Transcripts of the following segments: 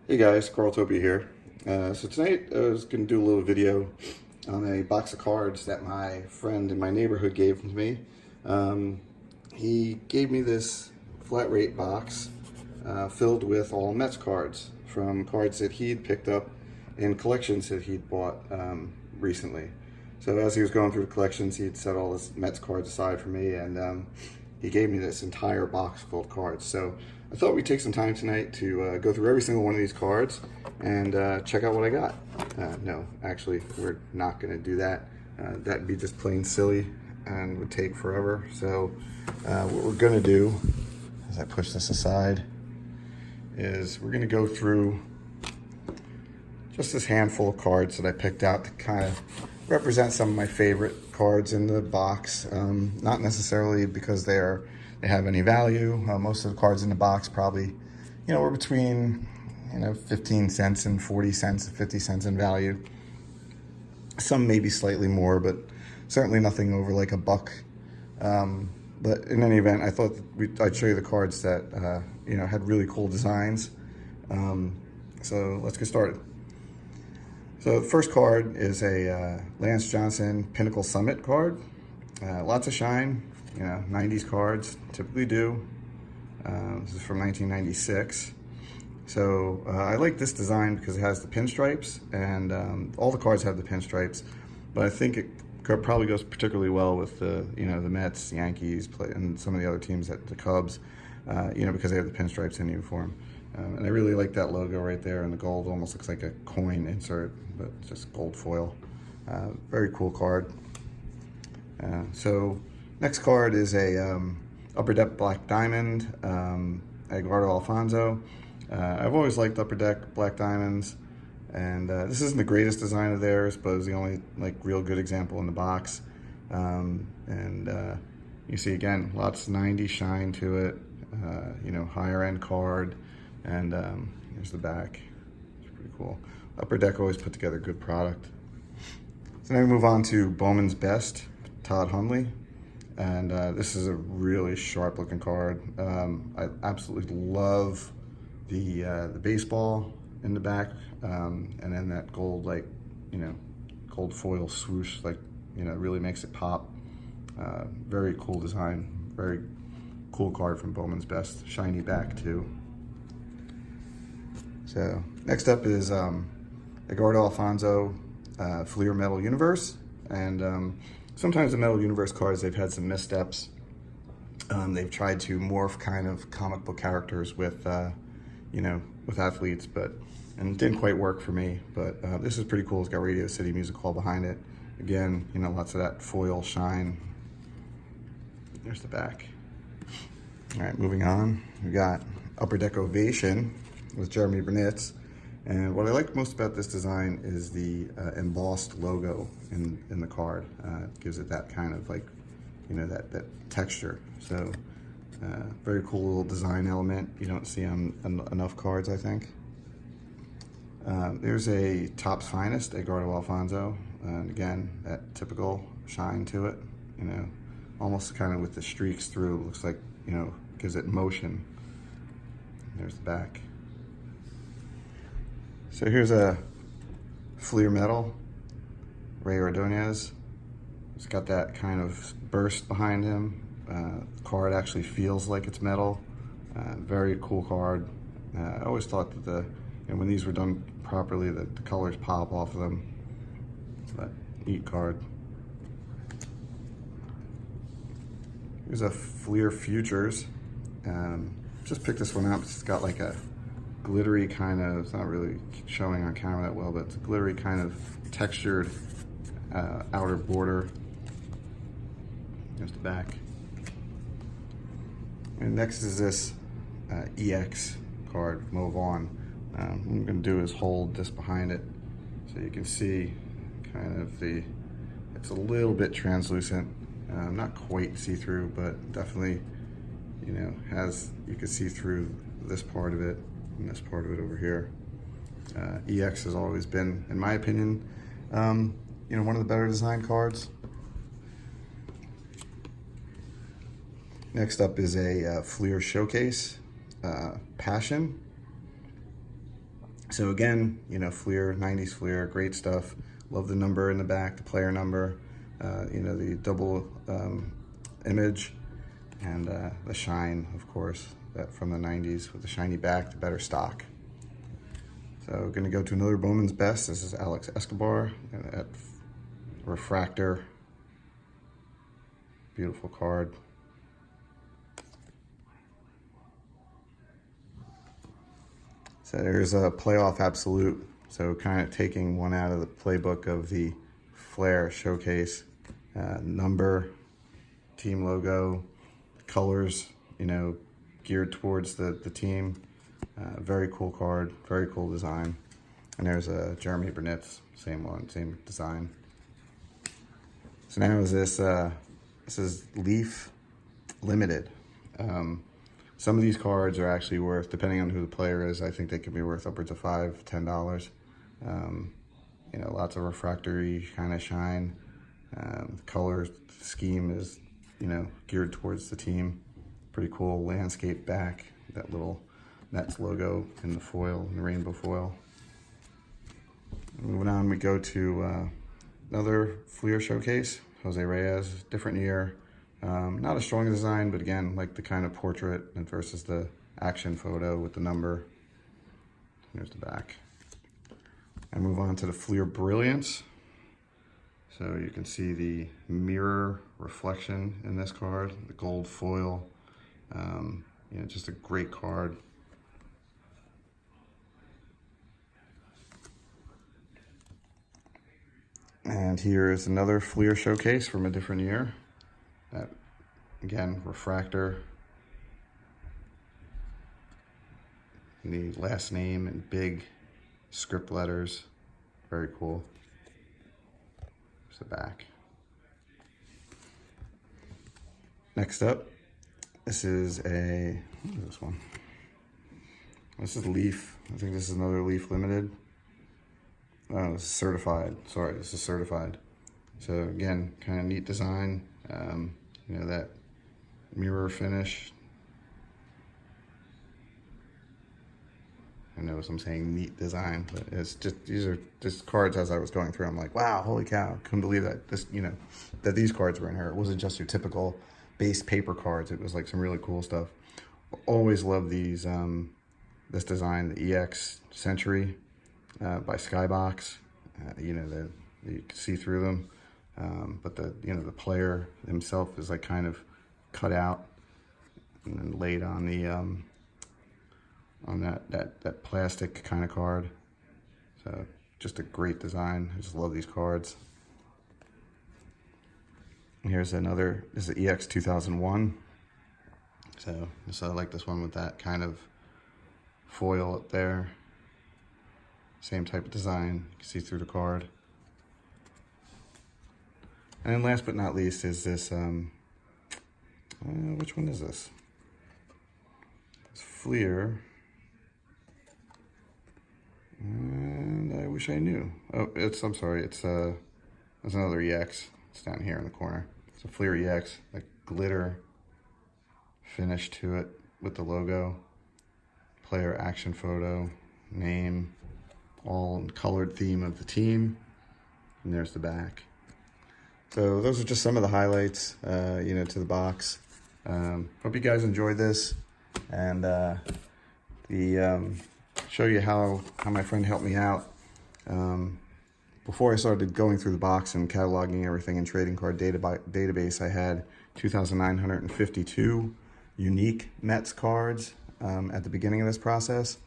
Hey guys, Carl Toby here. So tonight I was going to do a little video on a box of cards that my friend in my neighborhood gave to me. He gave me this flat rate box filled with all Mets cards from cards that he'd picked up in collections that he'd bought recently. So as he was going through the collections, he'd set all his Mets cards aside for me, and he gave me this entire box full of cards. So I thought we'd take some time tonight to go through every single one of these cards and check out what I got. No, actually, we're not going to do that. That'd be just plain silly and would take forever. So what we're going to do, as I push this aside, is we're going to go through just this handful of cards that I picked out to kind of represent some of my favorite cards in the box. Not necessarily because they have any value. Most of the cards in the box probably, were between 15 cents and 40 cents, 50 cents in value. Some maybe slightly more, but certainly nothing over like a buck. But in any event, I thought I'd show you the cards that had really cool designs. So let's get started. So the first card is a Lance Johnson Pinnacle Summit card. Lots of shine, 90s cards typically do. This is from 1996. So I like this design because it has the pinstripes, and all the cards have the pinstripes, but I think it probably goes particularly well with the Mets, Yankees, and some of the other teams, the Cubs, because they have the pinstripes in the uniform. And I really like that logo right there, and the gold almost looks like a coin insert, but just gold foil. Very cool card. So next card is a Upper Deck Black Diamond, Edgardo Alfonzo. I've always liked Upper Deck Black Diamonds, and this isn't the greatest design of theirs, but it's the only real good example in the box. You see again, lots of 90s shine to it, higher end card. And here's the back. It's pretty cool. Upper Deck always put together good product. So now we move on to Bowman's Best, Todd Hundley. And this is a really sharp looking card. I absolutely love the baseball in the back, and then that gold, gold foil swoosh, really makes it pop. Very cool design. Very cool card from Bowman's Best. Shiny back too. So next up is Edgardo Alfonzo Fleer Metal Universe, and sometimes the Metal Universe cards, they've had some missteps. They've tried to morph kind of comic book characters with with athletes, and it didn't quite work for me. But this is pretty cool. It's got Radio City Music Hall behind it. Again, lots of that foil shine. There's the back. All right, moving on. We got Upper Deck Ovation with Jeremy Burnitz, and what I like most about this design is the embossed logo in the card. It gives it that kind of that texture. So very cool little design element you don't see on enough cards, I think. There's a Topps Finest Edgardo Alfonzo, and again that typical shine to it, almost kind of with the streaks through. Looks like gives it motion. There's the back. So here's a Fleer Metal, Ray Ordonez. It's got that kind of burst behind him. The card actually feels like it's metal. Very cool card. I always thought that when these were done properly, the colors pop off of them. But neat card. Here's a Fleer Futures. Just picked this one up. It's got like a glittery kind of, it's not really showing on camera that well, but it's a glittery kind of textured outer border. There's the back. And next is this EX card, Mo Vaughn. What I'm going to do is hold this behind it so you can see kind of it's a little bit translucent, not quite see-through, but definitely, you can see through this part of it and this part of it over here. EX has always been, in my opinion, one of the better design cards. Next up is a Fleer Showcase Passion. So again, you know, Fleer, 90s Fleer, great stuff. Love the number in the back, the player number, you know, the double image, and the shine, of course, that from the 90s with the shiny back, the better stock. So gonna go to another Bowman's Best. This is Alex Escobar at Refractor. Beautiful card. So there's a Playoff Absolute. So kind of taking one out of the playbook of the Flair Showcase. Number, team logo, colors, you know, geared towards the team. Very cool card, very cool design. And there's a Jeremy Burnitz, same one, same design. So now is this is Leaf Limited. Some of these cards are actually worth, depending on who the player is, I think they can be worth upwards of $5, $10. You know, lots of refractory kind of shine. The color scheme is, you know, geared towards the team. Pretty cool landscape back, that little Nets logo in the foil, in the rainbow foil. Moving on, we go to another Fleer Showcase, Jose Reyes, different year. Not a strong design, but again, like the kind of portrait versus the action photo with the number. Here's the back. I move on to the Fleer Brilliance. So you can see the mirror reflection in this card, the gold foil. You know, just a great card. And here is another Fleer Showcase from a different year. That, again, refractor. The last name in big script letters. Very cool. There's the back. Next up, this is what is this one? This is Leaf. I think this is another Leaf Limited. Oh, this is certified. Sorry, this is certified. So again, kind of neat design. You know, that mirror finish. I know I'm saying neat design, but it's just, these are just cards as I was going through. I'm like, wow, holy cow, couldn't believe that this, you know, that these cards were in here. It wasn't just your typical base paper cards. It was like some really cool stuff. Always love these, this design, the EX Century by Skybox. You know, you can see through them, but the, you know, the player himself is like kind of cut out and then laid on the on that plastic kind of card. So just a great design. I just love these cards. Here's another, this is EX 2001. So I like this one with that kind of foil up there. Same type of design, you can see through the card. And then last but not least is this, which one is this? It's Fleer. And I wish I knew. Oh, I'm sorry, there's another EX. It's down here in the corner. It's a Fleer EX, like glitter finish to it with the logo, player action photo, name, all in colored theme of the team. And there's the back. So those are just some of the highlights, you know, to the box. Hope you guys enjoyed this, and show you how my friend helped me out. Before I started going through the box and cataloging everything in trading card database, I had 2,952 unique Mets cards at the beginning of this process.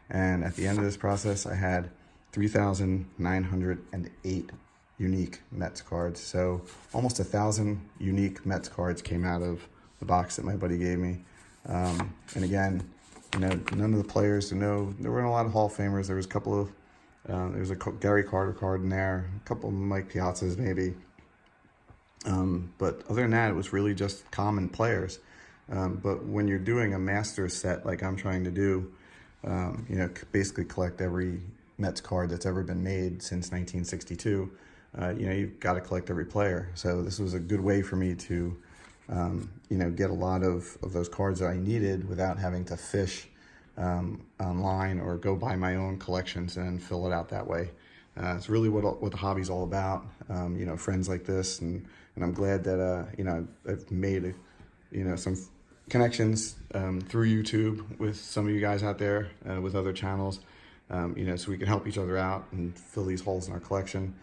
And at the end of this process, I had 3,908 unique Mets cards. So almost 1,000 unique Mets cards came out of the box that my buddy gave me. And again, you know, none of the players, there weren't a lot of Hall of Famers. There was a couple of, there was a Gary Carter card in there, a couple of Mike Piazzas maybe. But other than that, it was really just common players. But when you're doing a master set like I'm trying to do, you know, basically collect every Mets card that's ever been made since 1962, you know, you've got to collect every player. So this was a good way for me to, you know, get a lot of those cards that I needed without having to fish online or go buy my own collections and fill it out that way. It's really what the hobby's all about. You know, friends like this, and I'm glad that you know, I've made some connections through YouTube with some of you guys out there, with other channels, you know, so we can help each other out and fill these holes in our collection.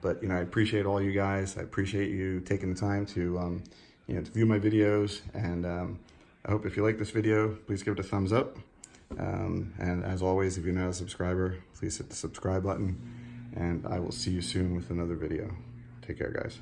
But you know, I appreciate all you guys. I appreciate you taking the time to you know, to view my videos, and I hope if you like this video, please give it a thumbs up. And as always, if you're not a subscriber, please hit the subscribe button, and I will see you soon with another video. Take care, guys.